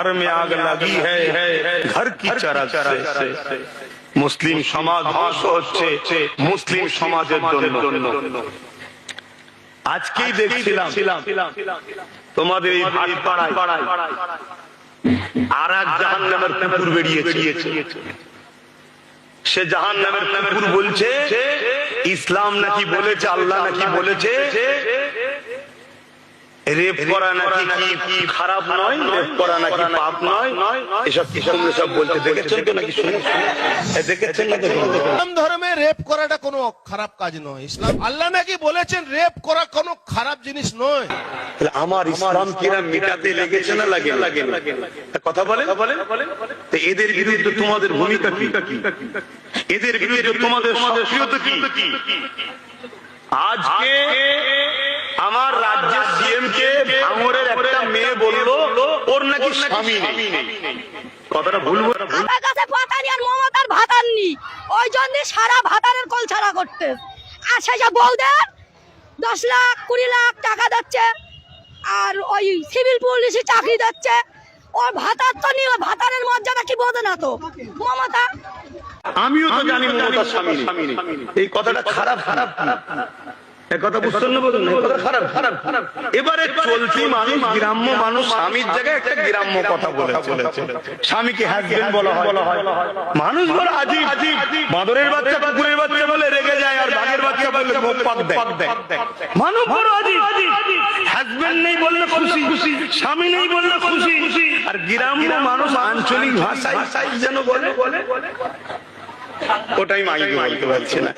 घर में आग लगी है घर की चरक से মুসলিম সমাজ ধ্বংস হচ্ছে মুসলিম সমাজের জন্য। আজকেই দেখছিলাম তোমাদের এই ভাটপাড়ায় আর এক জাহান্নামের কুকুর বেরিয়েছে। সে জাহান্নামের কুকুর বলছে ইসলাম নাকি বলেছে, আল্লাহ নাকি বলেছে রেপ করা নাকি কি খারাপ নয়, রেপ করা নাকি পাপ নয়, এসব সব বলতে দেখেছেন তো নাকি? শুনে দেখেছেন না? ইসলাম ধর্মে রেপ করাটা কোনো খারাপ কাজ নয়। ইসলাম আল্লাহ নাকি বলেছেন রেপ করা কোনো খারাপ জিনিস নয়। আমার ইসলাম কিরা মিটাতে লেগেছে না লাগে কথা বলে? এদের বিরুদ্ধে তোমাদের ভূমিকা কি? এদের বিরুদ্ধে তোমাদের সক্রিয়তা কি? আজকে আমার রাজ্যের সিএম কে ভাঙড়ের একটা মেয়ে বললো ওর নাকি স্বামী নেই। কথাটা ভুলবো? আমার কাছে পাতানি আর মমতার ভাতাননি, ওই জন্য সারা ভাতারের কল ছাড়া করতে। আর সেটা বউদের 10 লাখ 20 লাখ টাকা দিচ্ছে, আর ওই সিভিল পুলিশে চাকরি দিচ্ছে। ওর ভাতার তো নিয়ে ভাতারের মর্যাদা কি বোঝে না তো মমতা? আমিও তো জানি মমতার স্বামী নেই। এই কথাটা খারাপ কথা বুঝছেন না? বলুন খারাপ। এবারে চলতি মানুষ, গ্রাম্য মানুষ স্বামীর জায়গায় একটা গ্রাম্য কথা বলেছে, স্বামীকে হাজবেন্ড বলা হয়। মানুষ বলে আজিব, বাঁদরের বাচ্চা কুকুরের বাচ্চা বলে রেগে যায়, আর বাঘের বাচ্চা বলে মুখ পাক দেয়। মানুষ বড় আজিব, হাজবেন্ড নেই বললে খুশি, স্বামী নেই বললে খুশি, আর গ্রাম্য মানুষ আঞ্চলিক ভাষায় যেন বলে ওটাই মাইতে পারছে না।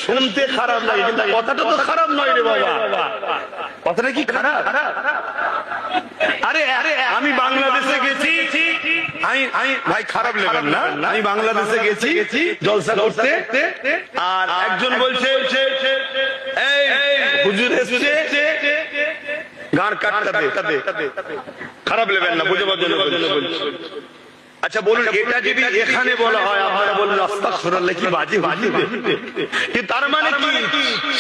শুনতে খারাপ লাগে, কিন্তু কথাটা তো খারাপ নয় রে বাবা। কথাটা কি খারাপ? আরে আমি বাংলাদেশে গেছি, আমি ভাই খারাপ লেবেন না, আমি বাংলাদেশে গেছি জলসা করতে, আর একজন বলছে এই হুজুর এসেছে গাঁড় কাটতে দে। খারাপ লেবেন না, বুঝে বলছে। আচ্ছা বলুন, এটা যদি এখানে বলা হয় আপনারা বলুন আস্তাগফিরুল্লাহ, কি বাজে। তার মানে কি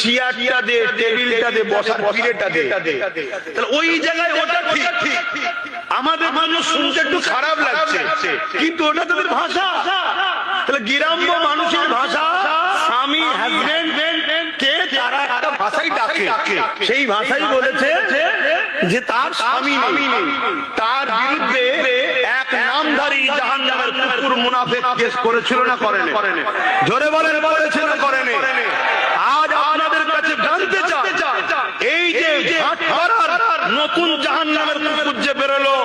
চেয়ারটা দে, টেবিলটা দে, বসার পিড়েটা দে, তাহলে ওই জায়গায় ওটা ঠিক। আমাদের মানুষ শুনতে একটু খারাপ লাগছে, কিন্তু ওটা তাদের ভাষা। তাহলে গ্রাম্য মানুষের ভাষা, স্বামী হাজবেন্ড কে তারা একটা ভাষাই ডাকে, সেই ভাষাই বলেছে যে তার স্বামী নেই। তার বিরুদ্ধে এক নামধারী জাহান্নামের কুকুর মুনাফিক কেস করেছিল না করেনি? জোরে বলেন, বলেছে না করেনি? আজ আপনাদের কাছে জানতে চাই, এই যে ভাটপাড়ার নতুন জাহান্নামের কুকুর যে বেরোলো,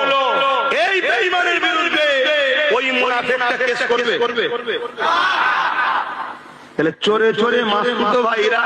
এই বেঈমানের বিরুদ্ধে ওই মুনাফিকটা কেস করবে? তাহলে চোরে মাসুদ ভাইরা